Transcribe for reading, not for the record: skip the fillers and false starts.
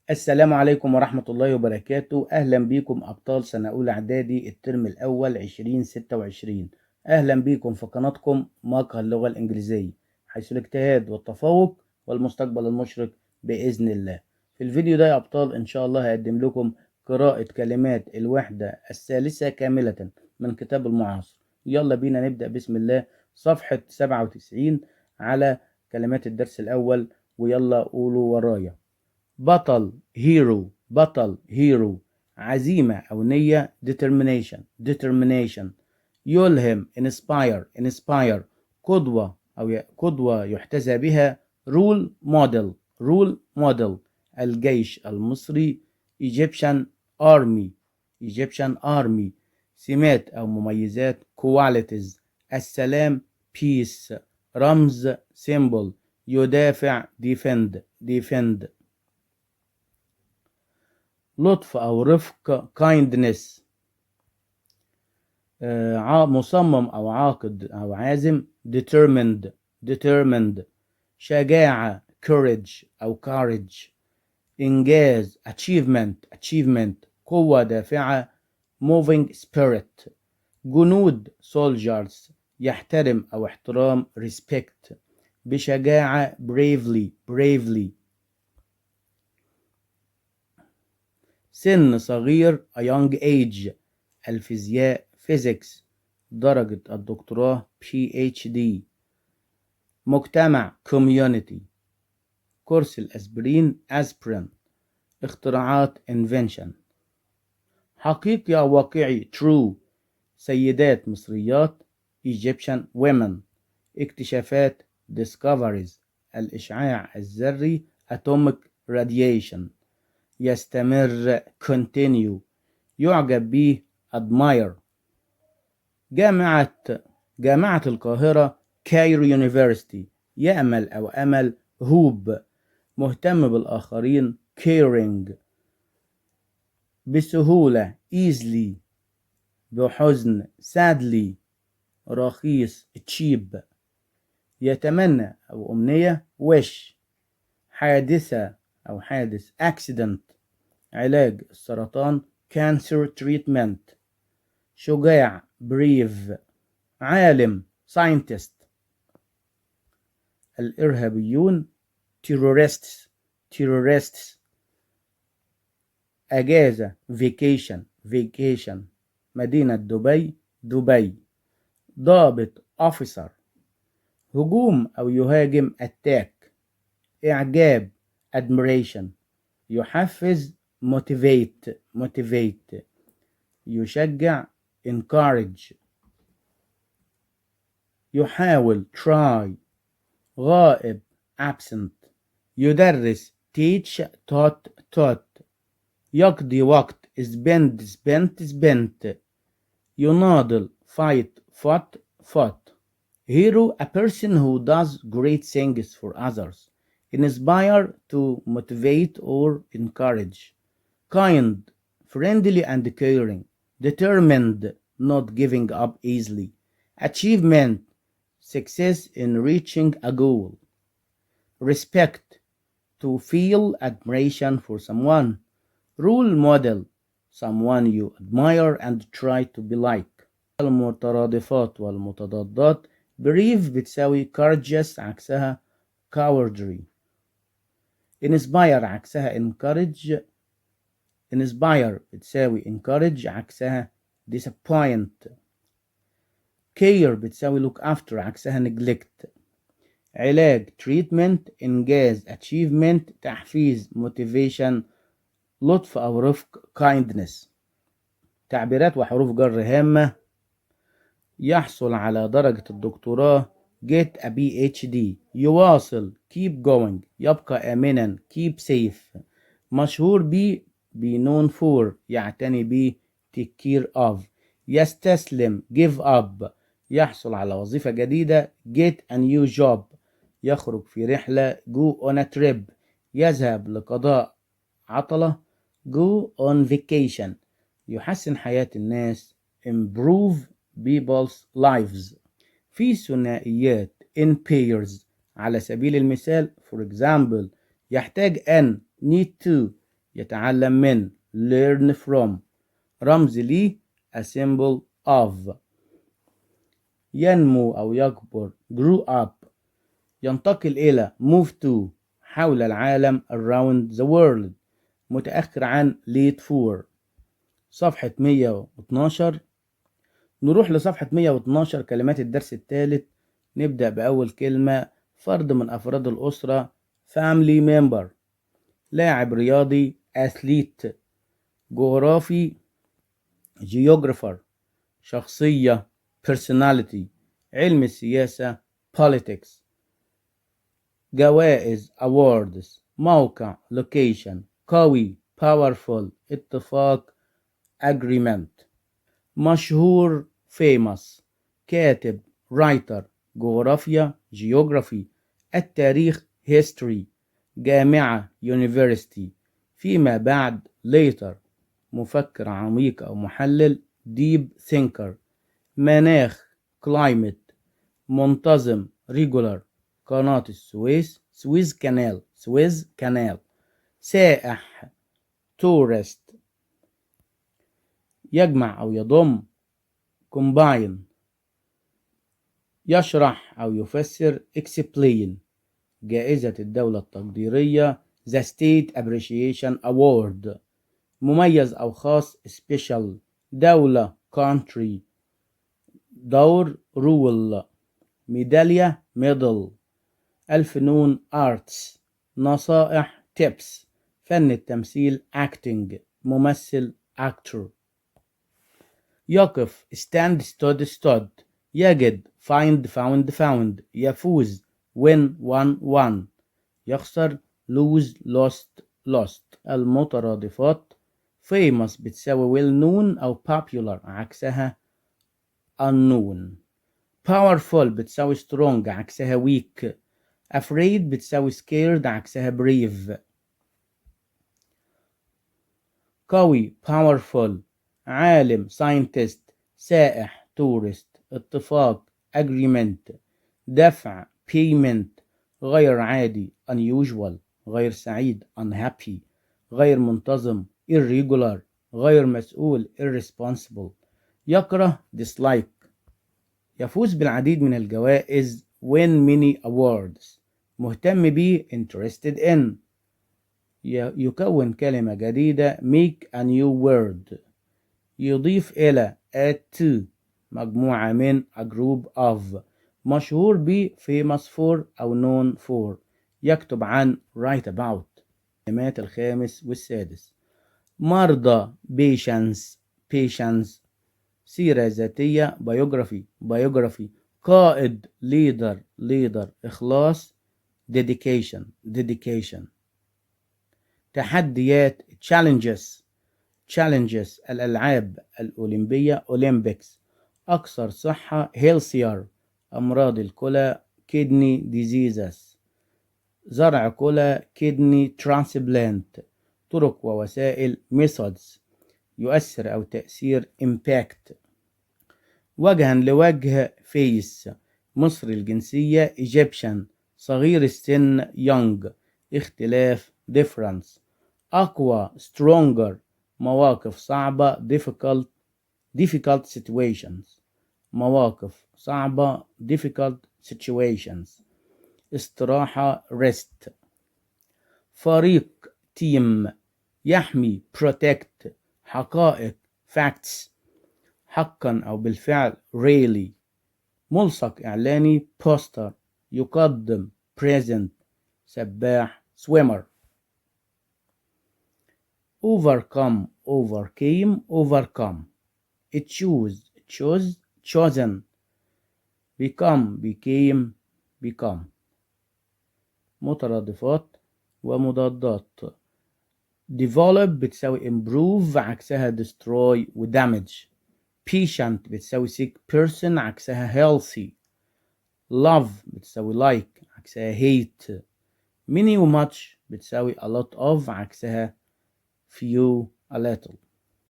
السلام عليكم ورحمة الله وبركاته. أهلا بكم أبطال سنة أولى إعدادي الترم الأول 2026. أهلا بكم في قناتكم مقهى اللغة الإنجليزية، حيث الاجتهاد والتفوق والمستقبل المشرق بإذن الله. في الفيديو ده يا أبطال إن شاء الله هقدم لكم قراءة كلمات الوحدة الثالثة كاملة من كتاب المعاصر. يلا بينا نبدأ بسم الله. صفحة 97 على كلمات الدرس الأول، ويلا قولوا ورايا. بطل هيرو، بطل هيرو. عزيمة أو نية determination determination. يلهم inspire inspire. قدوة أو قدوة يحتذى بها role model role model. الجيش المصري Egyptian army Egyptian army. سمات أو مميزات qualities. السلام peace. رمز symbol. يدافع defend defend. لطف أو رفق kindness. مصمم أو عاقد أو عازم determined determined. شجاعة courage أو courage. إنجاز achievement achievement. قوة دافعة moving spirit. جنود soldiers. يحترم أو احترام respect. بشجاعة bravely bravely. سن صغير a young age. الفيزياء physics. درجة الدكتوراه PhD. مجتمع community. كورس الأسبرين aspirin. اختراعات invention. حقيقي أو واقعي true. سيدات مصريات Egyptian women. اكتشافات discoveries. الإشعاع الذري atomic radiation. يستمر continue. يعجب به admire. جامعة القاهرة كايرو يونيفرسيتي. يأمل أو أمل هوب. مهتم بالآخرين caring. بسهولة easily. بحزن sadly. رخيص cheap. يتمنى أو أمنية wish. حادثة أو حادث accident. علاج السرطان cancer treatment. شجاع brave. عالم scientist. الإرهابيون terrorists terrorists. أجازة vacation vacation. مدينة دبي دبي. ضابط officer. هجوم أو يهاجم attack. إعجاب admiration. يحفز motivate. يشجع encourage. يحاول try. غائب absent. يدرس teach taught. يقضي وقت spent. يناضل fight fought. Hero, a person who does great things for others. Inspire, to motivate or encourage. Kind, friendly and caring. Determined, not giving up easily. Achievement, success in reaching a goal. Respect, to feel admiration for someone. Role model, someone you admire and try to be like. المترادفات والمتضادات. brave بتساوي courageous عكسها cowardly. inspire عكسها encourage. inspire بتساوي encourage عكسها disappoint. care بتساوي look after عكسها neglect. علاج treatment. إنجاز achievement. تحفيز motivation. لطف أو رفق kindness. تعبيرات وحروف جر هامة. يحصل على درجة الدكتوراه get a PhD. يواصل keep going. يبقى آمنا keep safe. مشهور بي be known for. يعتني بي take care of. يستسلم give up. يحصل على وظيفة جديدة get a new job. يخرج في رحلة go on a trip. يذهب لقضاء عطلة go on vacation. يحسن حياة الناس improve people's lives. في ثنائيات in pairs. على سبيل المثال for example يحتاج أن need to. يتعلم من learn from. رمز ليه a symbol of. ينمو أو يكبر grow up. ينتقل إلى move to حول العالم around the world. متأخر عن late for. صفحة 112. نروح لصفحة 112 كلمات الدرس الثالث. نبدأ بأول كلمة فرد من أفراد الأسرة family member. لاعب رياضي athlete. جغرافي geographer. شخصية personality. علم السياسة politics. جوائز awards. موقع location. قوي powerful. اتفاق agreement. مشهور famous. كاتب writer. جغرافيا geography. التاريخ history. جامعة university. فيما بعد later. مفكر عميق أو محلل deep thinker. مناخ climate. منتظم regular. قناة السويس Suez Canal. سائح tourist. يجمع أو يضم combine. يشرح أو يفسر explain. جائزة الدولة التقديرية The State Appreciation Award. مميز أو خاص special. دولة country. دور rule. ميدالية medal. الفنون arts. نصائح tips. فن التمثيل acting. ممثل actor. يقف stand stood. يجد find found. يفوز win won. يخسر lose lost. المترادفات famous بتساوي well known أو popular عكسها unknown. powerful بتساوي strong عكسها weak. afraid بتساوي scared عكسها brave. قوي powerful. عالم scientist. سائح tourist. اتفاق agreement. دفع payment. غير عادي unusual. غير سعيد unhappy. غير منتظم irregular. غير مسؤول irresponsible. يكره dislike. يفوز بالعديد من الجوائز win many awards. مهتم بيه interested in. يكون كلمة جديدة make a new word. يضيف إلى add to. مجموعة من a group of. مشهور ب famous for أو known for. يكتب عن write about. كلمات الخامس والسادس. مرضى patients. سيرة ذاتية biography. قائد leader. إخلاص dedication. تحديات challenges. الألعاب الأولمبية Olympics. أكثر صحة healthier. أمراض الكلى kidney diseases. زرع كلى kidney transplant. طرق ووسائل methods. يؤثر أو تأثير impact. وجها لوجه face. مصري الجنسية Egyptian. صغير السن young. اختلاف difference. أقوى stronger. مواقف صعبة difficult situations. مواقف صعبة difficult situations. استراحة rest. فريق team. يحمي protect. حقائق facts. حقا أو بالفعل really. ملصق إعلاني poster. يقدم present. سباح swimmer. overcame. choose chosen. became. مترادفات ومضادات. develop بتساوي improve عكسها destroy و damage. patient بتساوي sick person عكسها healthy. love بتساوي like عكسها hate. many و much بتساوي a lot of عكسها few a little.